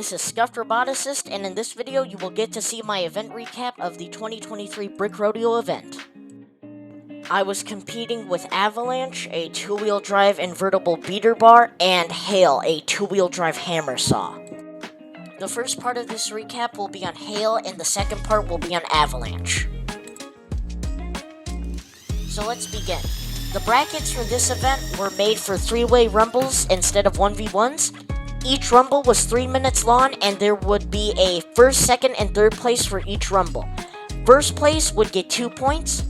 this is Scuffed Roboticist, and in this video you will get to see my event recap of the 2023 Brick Rodeo Event. I was competing with Avalanche, a two-wheel drive invertible beater bar, and Hail, a two-wheel drive hammer saw. The first part of this recap will be on Hail, and the second part will be on Avalanche. So let's begin. The brackets for this event were made for 3-way rumbles instead of 1v1s. Each rumble was 3 minutes long, and there would be a first, second, and third place for each rumble. First place would get 2 points,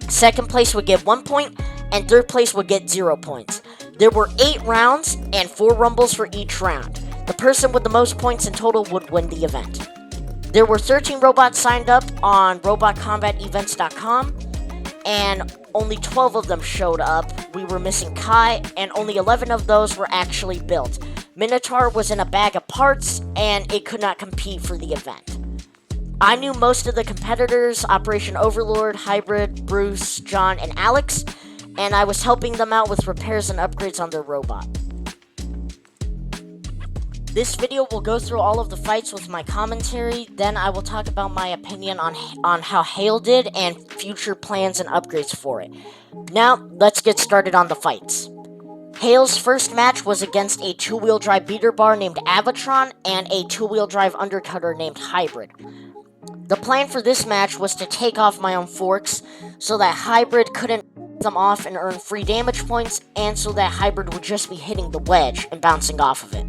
second place would get 1 point, and third place would get 0 points. There were 8 rounds and 4 rumbles for each round. The person with the most points in total would win the event. There were 13 robots signed up on robotcombatevents.com, and only 12 of them showed up. We were missing Kai, and only 11 of those were actually built. Minotaur was in a bag of parts, and it could not compete for the event. I knew most of the competitors, Operation Overlord, Hybrid, Bruce, John, and Alex, and I was helping them out with repairs and upgrades on their robot. This video will go through all of the fights with my commentary, then I will talk about my opinion on how Hail did and future plans and upgrades for it. Now, let's get started on the fights. Hail's first match was against a two-wheel drive beater bar named Avatron and a two-wheel drive undercutter named Hybrid. The plan for this match was to take off my own forks so that Hybrid couldn't them off and earn free damage points, and so that Hybrid would just be hitting the wedge and bouncing off of it.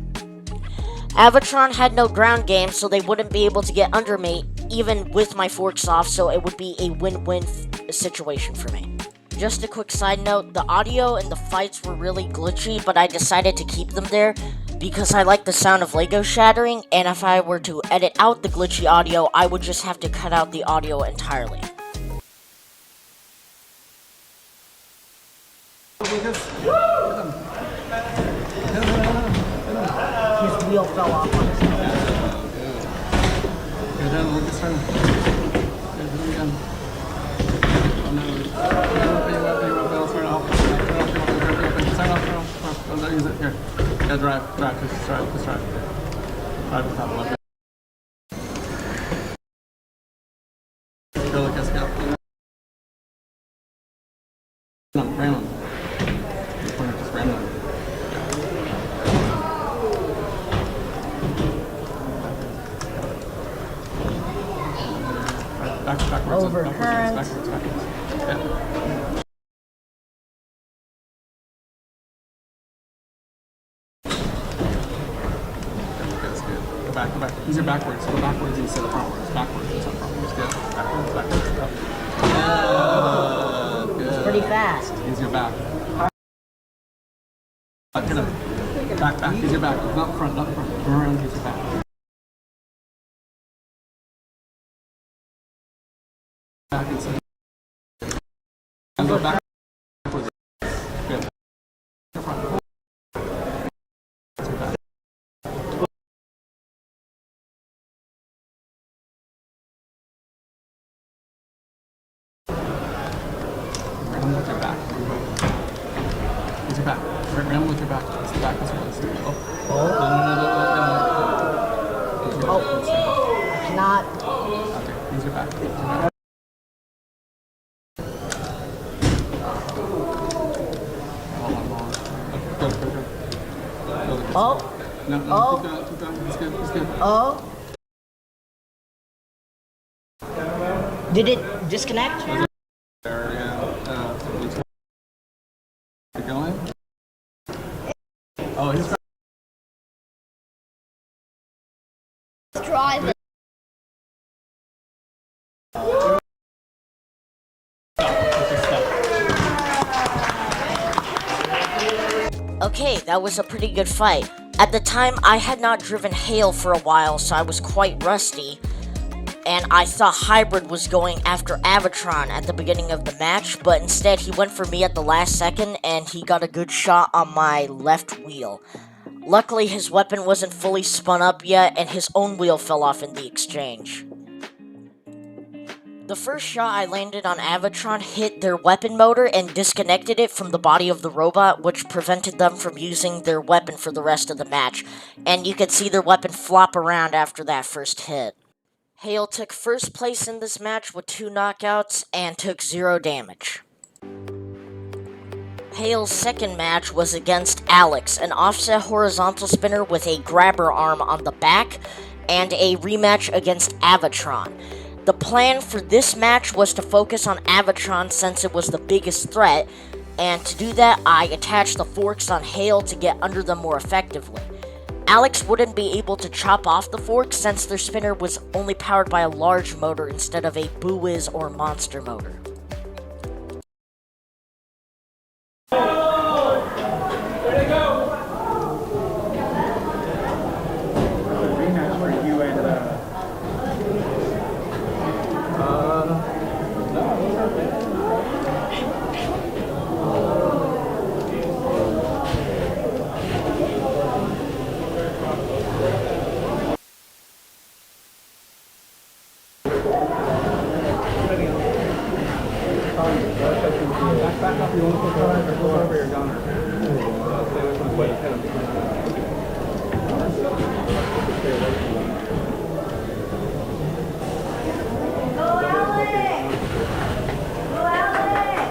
Avatron had no ground game, so they wouldn't be able to get under me even with my forks off, so it would be a win-win situation for me. Just a quick side note, the audio and the fights were really glitchy, but I decided to keep them there because I like the sound of Lego shattering, and if I were to edit out the glitchy audio, I would just have to cut out the audio entirely. His wheel fell off on his head. Go down, look this time. Use it here. Yeah, drive. Just drive. Drive the top left. Go like this, go. Random. Just random. Backwards. Overcurrent. Backwards. Yeah. Go back. Use your backwards. Go backwards instead of frontwards. Backwards instead of frontwards. Good. Backwards. Good. It's pretty fast. Use your back. Back. Use your back. Not front. Turn around. Use your back. Back instead. And go back. Backwards. Good. Front. Use your back. Ram with your back. Use your back. Ram with your back. It's the back this way. I cannot. Okay, use your back. Go. No, Oh. Keep going. It's good. Oh. Did it disconnect? There, yeah. Keep going. Oh, he's Drive it. Okay, that was a pretty good fight. At the time, I had not driven Hail for a while, so I was quite rusty, and I thought Hybrid was going after Avatron at the beginning of the match, but instead he went for me at the last second, and he got a good shot on my left wheel. Luckily, his weapon wasn't fully spun up yet, and his own wheel fell off in the exchange. The first shot I landed on Avatron hit their weapon motor and disconnected it from the body of the robot, which prevented them from using their weapon for the rest of the match, and you could see their weapon flop around after that first hit. Hail took first place in this match with 2 knockouts and took 0 damage. Hail's second match was against Alex, an offset horizontal spinner with a grabber arm on the back, and a rematch against Avatron. The plan for this match was to focus on Avatron since it was the biggest threat, and to do that I attached the forks on Hail to get under them more effectively. Alex wouldn't be able to chop off the forks since their spinner was only powered by a large motor instead of a Boo-Wiz or Monster motor. Back up, you want to put over your gunner.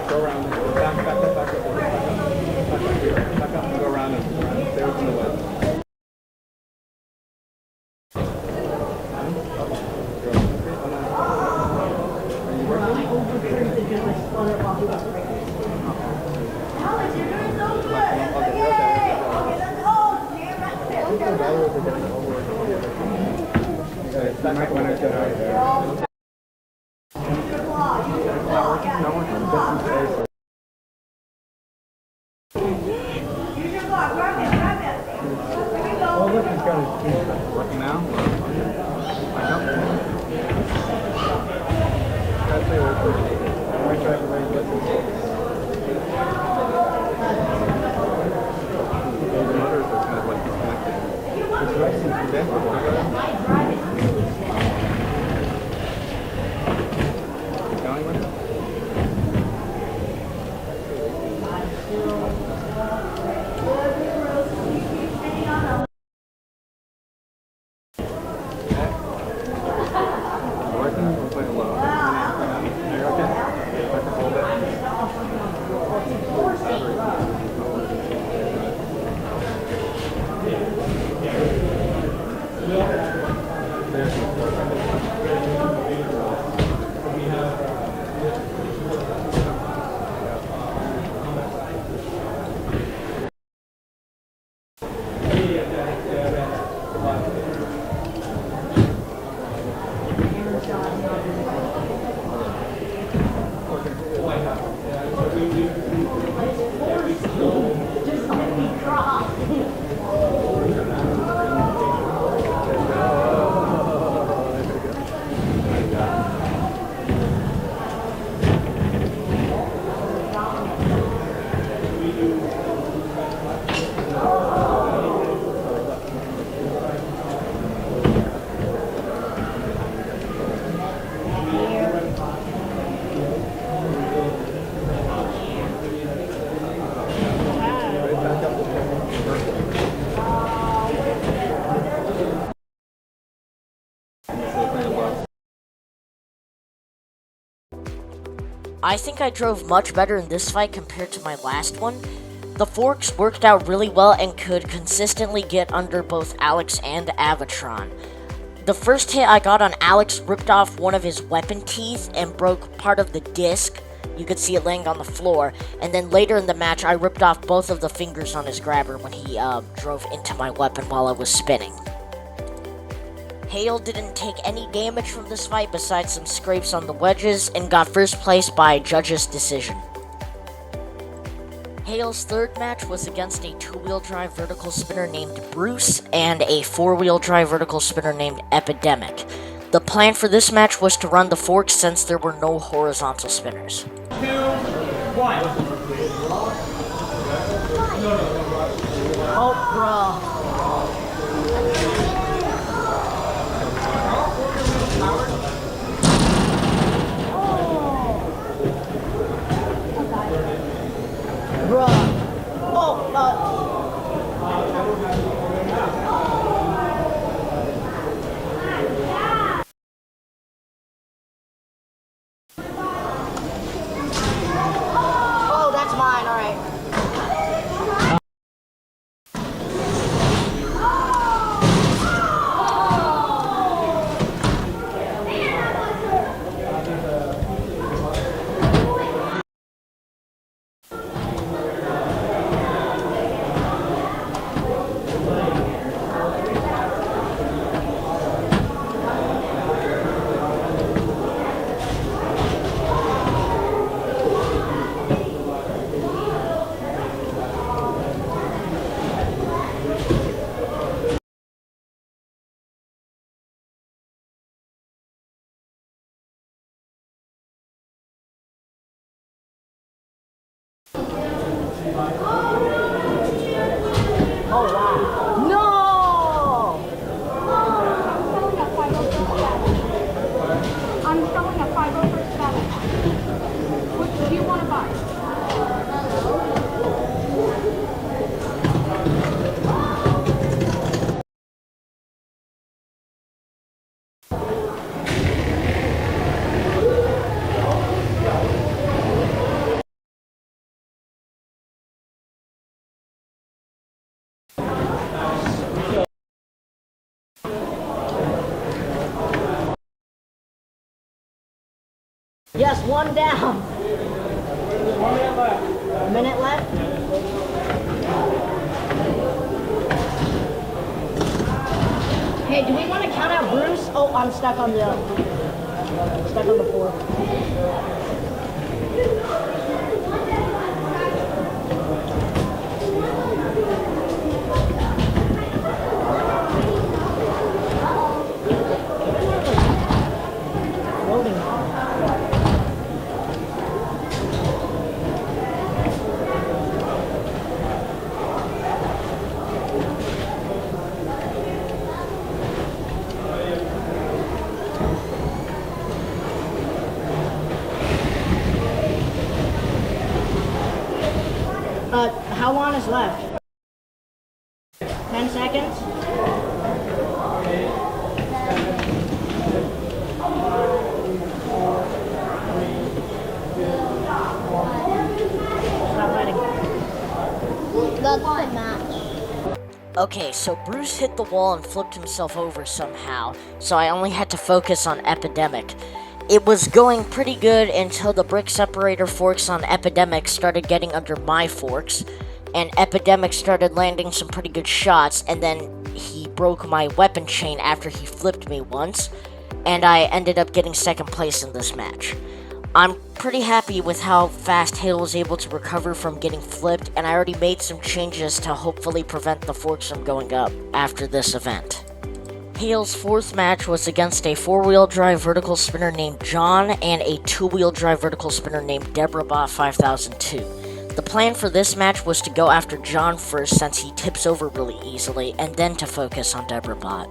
Go around. Back up, go around and stay within the web. Working now? I think I drove much better in this fight compared to my last one. The forks worked out really well and could consistently get under both Alex and Avatron. The first hit I got on Alex ripped off one of his weapon teeth and broke part of the disc. You could see it laying on the floor. And then later in the match, I ripped off both of the fingers on his grabber when he drove into my weapon while I was spinning. Hail didn't take any damage from this fight besides some scrapes on the wedges and got first place by judge's decision. Hail's third match was against a 2-wheel drive vertical spinner named Bruce and a 4-wheel drive vertical spinner named Epidemic. The plan for this match was to run the forks since there were no horizontal spinners. 2, 1. Oh, bro. Oh wow. No! I'm selling a 501st battle. What do you want to buy? Yes, one down. 1 minute left. A minute left. Hey, do we want to count out Bruce? Oh, I'm stuck on the floor. Loading. How long is left? 10 seconds? Stop fighting. That's the match. Okay, so Bruce hit the wall and flipped himself over somehow, so I only had to focus on Epidemic. It was going pretty good until the brick separator forks on Epidemic started getting under my forks, and Epidemic started landing some pretty good shots, and then he broke my weapon chain after he flipped me once, and I ended up getting second place in this match. I'm pretty happy with how fast Hail was able to recover from getting flipped, and I already made some changes to hopefully prevent the forks from going up after this event. Hail's fourth match was against a four-wheel drive vertical spinner named John and a two-wheel drive vertical spinner named BattleBot 5002. The plan for this match was to go after John first since he tips over really easily, and then to focus on BattleBot.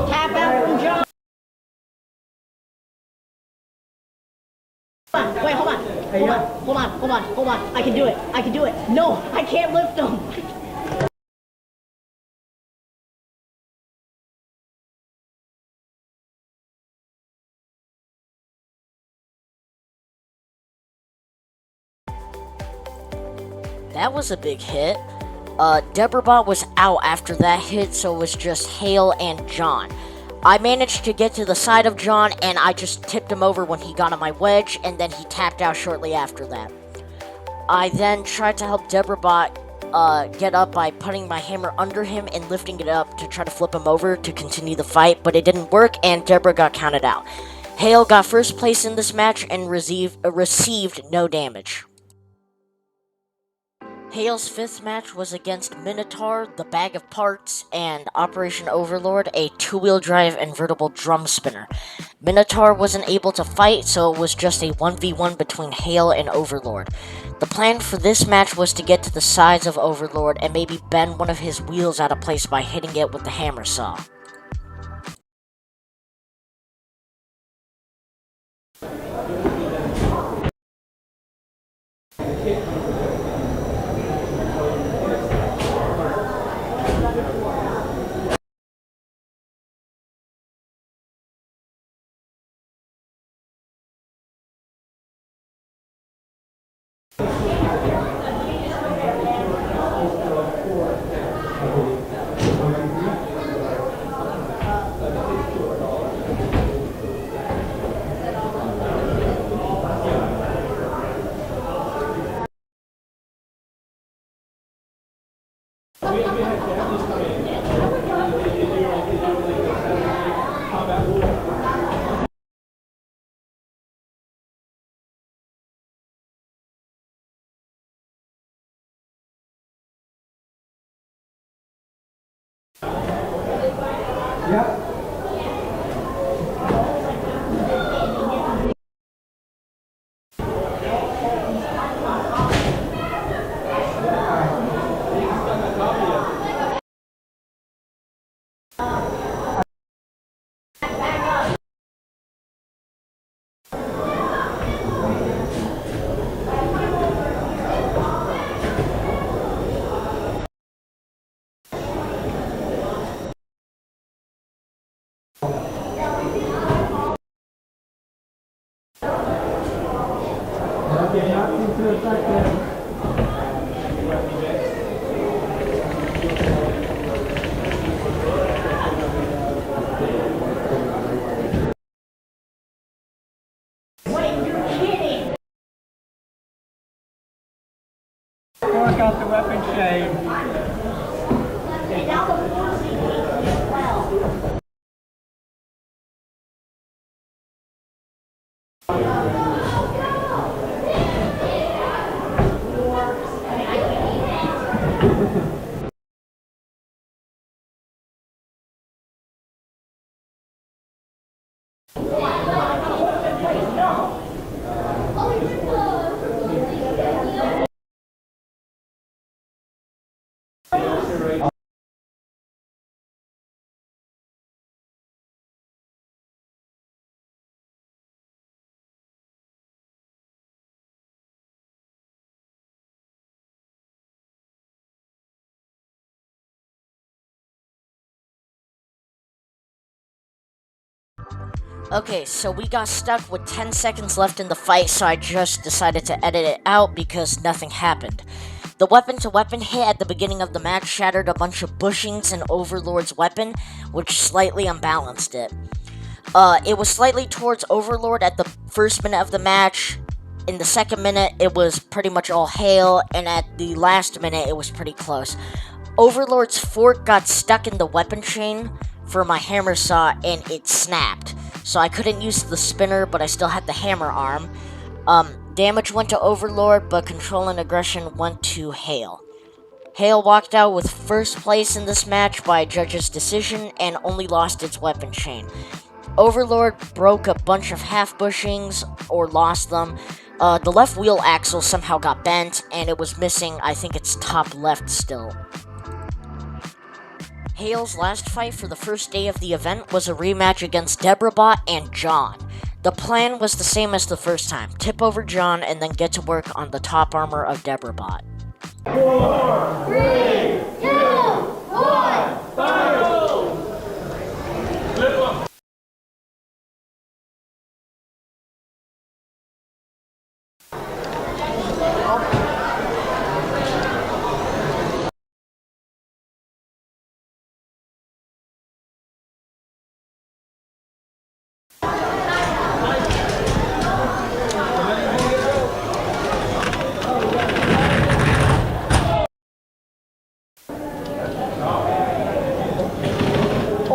Tap out from John. Wait, hold on. Hold on. I can do it. No, I can't lift them. That was a big hit. BattleBot was out after that hit, so it was just Hail and John. I managed to get to the side of John, and I just tipped him over when he got on my wedge, and then he tapped out shortly after that. I then tried to help BattleBot get up by putting my hammer under him and lifting it up to try to flip him over to continue the fight, but it didn't work, and Deborah got counted out. Hail got first place in this match and received no damage. Hail's fifth match was against Minotaur, the Bag of Parts, and Operation Overlord, a two-wheel drive invertible drum spinner. Minotaur wasn't able to fight, so it was just a 1v1 between Hail and Overlord. The plan for this match was to get to the sides of Overlord and maybe bend one of his wheels out of place by hitting it with the hammer saw. Okay, nothing too effective. Fork out the weapon shade. Okay, so we got stuck with 10 seconds left in the fight, so I just decided to edit it out because nothing happened. The weapon-to-weapon hit at the beginning of the match shattered a bunch of bushings in Overlord's weapon, which slightly unbalanced it. It was slightly towards Overlord at the first minute of the match. In the second minute, it was pretty much all Hail, and at the last minute, it was pretty close. Overlord's fork got stuck in the weapon chain for my hammer saw, and it snapped. So I couldn't use the spinner, but I still had the hammer arm. Damage went to Overlord, but control and aggression went to Hail. Hail walked out with first place in this match by judge's decision and only lost its weapon chain. Overlord broke a bunch of half bushings or lost them. The left wheel axle somehow got bent and it was missing, I think, its top left still. Hail's last fight for the first day of the event was a rematch against BattleBot and John. The plan was the same as the first time, tip over John and then get to work on the top armor of BattleBot. 4, 3, 2, 1, battle!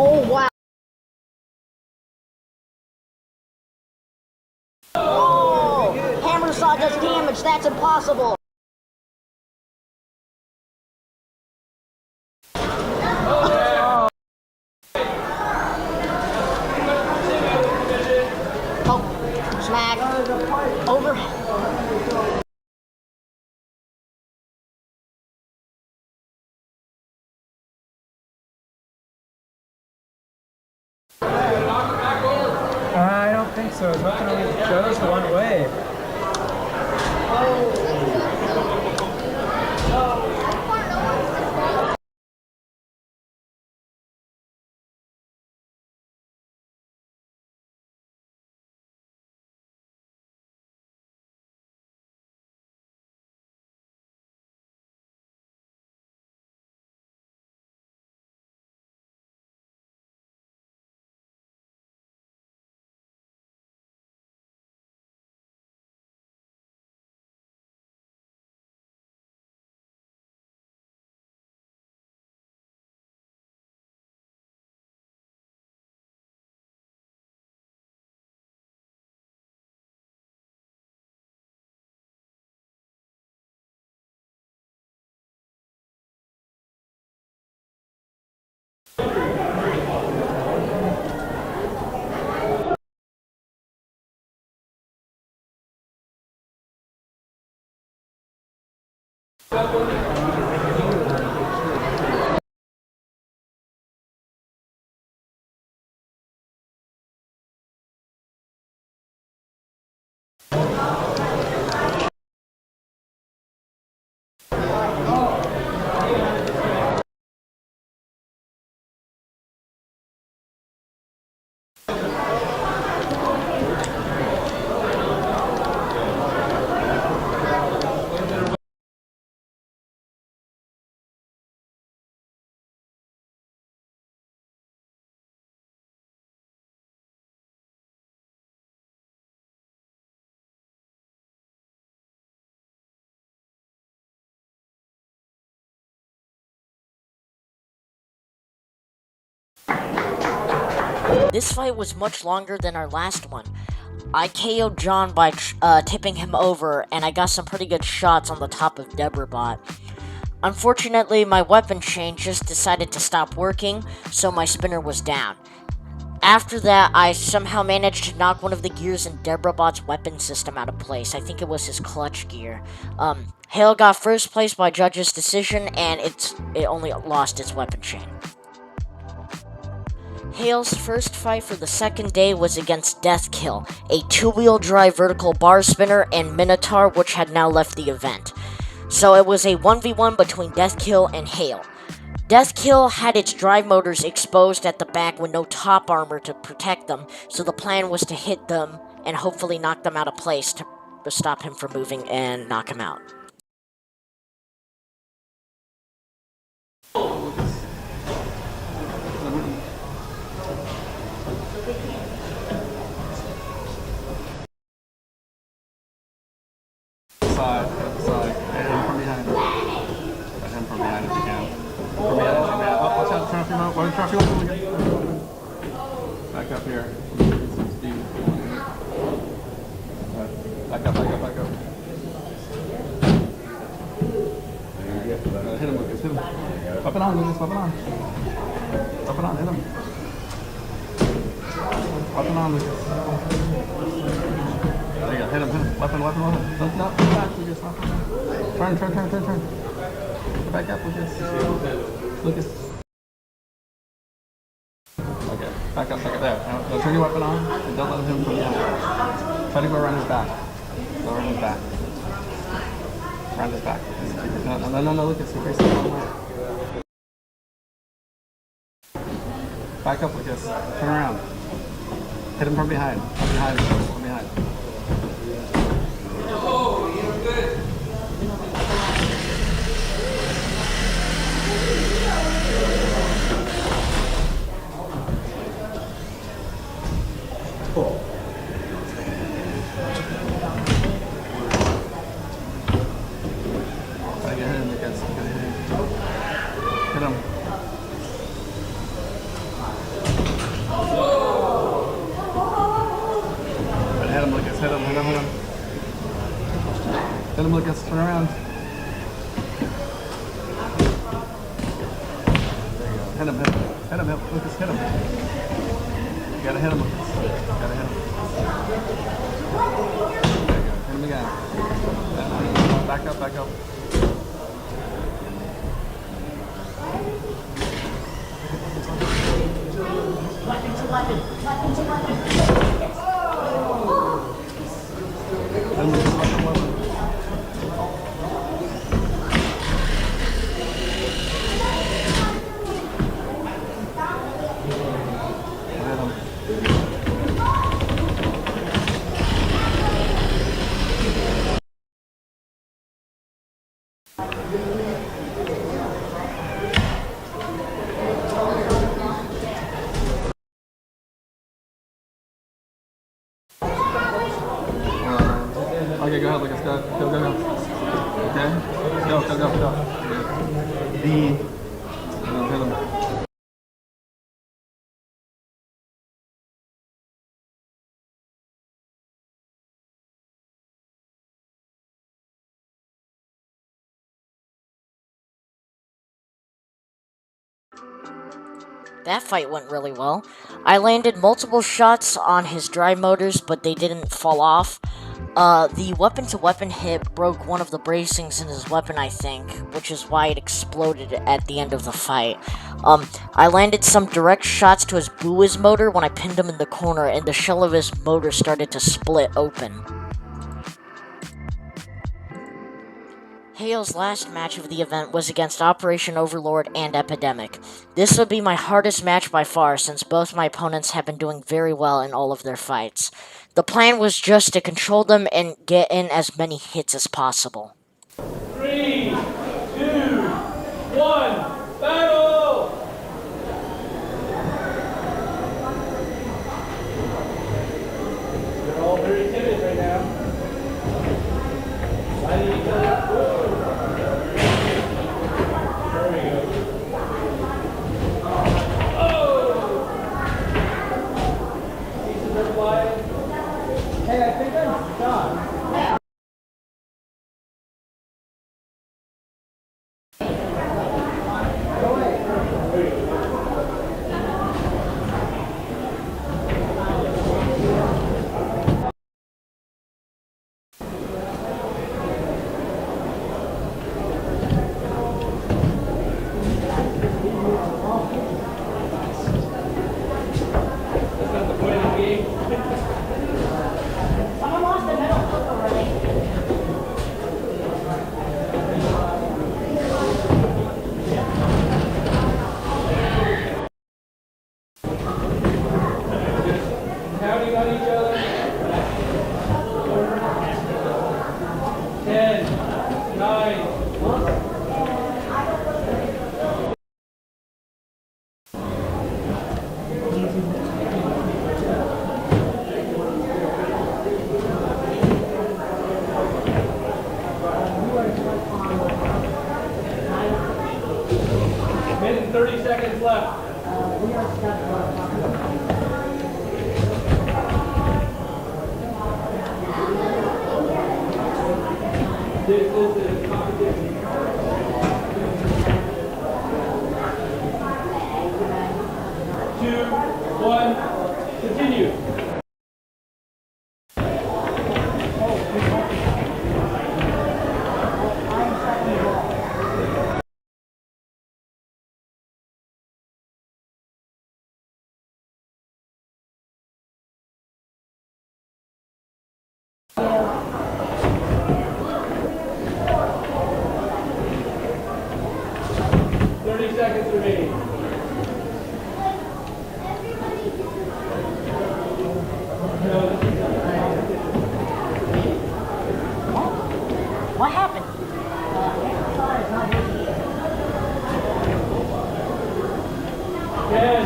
Oh, wow. Oh, hammer saw does damage. That's impossible. Oh, smack. Over. I don't think so. It's nothing only goes one way. This fight was much longer than our last one. I KO'd John by tipping him over, and I got some pretty good shots on the top of BattleBot. Unfortunately, my weapon chain just decided to stop working, so my spinner was down. After that, I somehow managed to knock one of the gears in BattleBot's weapon system out of place. I think it was his clutch gear. Hail got first place by judge's decision, and it only lost its weapon chain. Hail's first fight for the second day was against Deathkill, a two-wheel drive vertical bar spinner, and Minotaur, which had now left the event. So it was a 1v1 between Deathkill and Hail. Deathkill had its drive motors exposed at the back with no top armor to protect them, so the plan was to hit them and hopefully knock them out of place to stop him from moving and knock him out. Side, and him from behind. Got him from behind if you can. From behind if you can. Oh, watch out, trophy mode. Why trophy mode again? Back up here. Some speed. Back up. Hit him, Lucas, hit him. Weapon on, Lucas, weapon on. Weapon on, hit him. Weapon on, Lucas. There you go, hit him. Weapon. Don't back, Lucas. Turn. Go back up, Lucas. Okay, back up there. Now turn your weapon on and don't let him from behind. Try to go around his back. Around his back. No, Lucas, you're facing the wrong way. Back up, Lucas. Turn around. Hit him from behind. From behind. Cool. Gotta get him, Lucas. Hit him. Hit him, Lucas. Hit him. Hit him, Lucas. Turn around. There you go. Hit him, Lucas. Hit him. You gotta hit him, Lucas. Gotta hit him. There you go. Hit him again. Back up. Okay, go ahead, Lucas. Go. Okay? Go. Hit him. That fight went really well. I landed multiple shots on his drive motors, but they didn't fall off. The weapon-to-weapon hit broke one of the bracings in his weapon, I think, which is why it exploded at the end of the fight. I landed some direct shots to his buoys motor when I pinned him in the corner, and the shell of his motor started to split open. Hail's last match of the event was against Operation Overlord and Epidemic. This would be my hardest match by far, since both my opponents have been doing very well in all of their fights. The plan was just to control them and get in as many hits as possible. 3, 2, 1, battle! They're all very timid right now. Fighting each other. There we go. Oh! Pieces are flying. Hey, I think I'm done. Someone lost the middle hook already. Counting on each other. 10, 9. Minute and 30 seconds left. This is competition. 2, 1, continue. Seconds remaining. What happened? 10,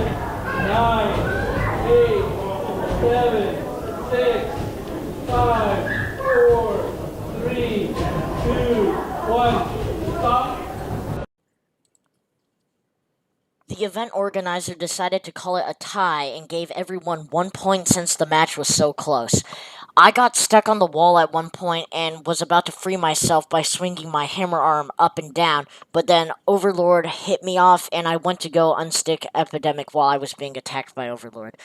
9, 8, 7, 6, 5, 4, 3, 2, 1. Stop. The event organizer decided to call it a tie and gave everyone 1 point since the match was so close. I got stuck on the wall at one point and was about to free myself by swinging my hammer arm up and down, but then Overlord hit me off and I went to go unstick Epidemic while I was being attacked by Overlord.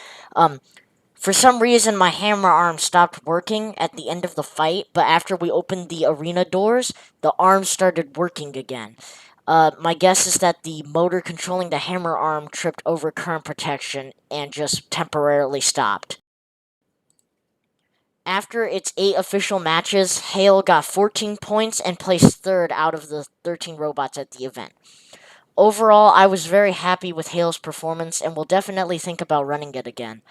For some reason, my hammer arm stopped working at the end of the fight, but after we opened the arena doors, the arm started working again. My guess is that the motor controlling the hammer arm tripped over current protection and just temporarily stopped. After its 8 official matches, Hail got 14 points and placed 3rd out of the 13 robots at the event. Overall, I was very happy with Hail's performance and will definitely think about running it again.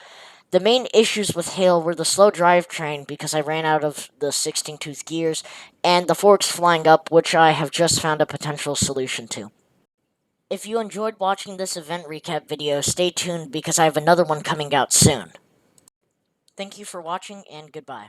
The main issues with Hail were the slow drivetrain because I ran out of the 16-tooth gears, and the forks flying up, which I have just found a potential solution to. If you enjoyed watching this event recap video, stay tuned because I have another one coming out soon. Thank you for watching, and goodbye.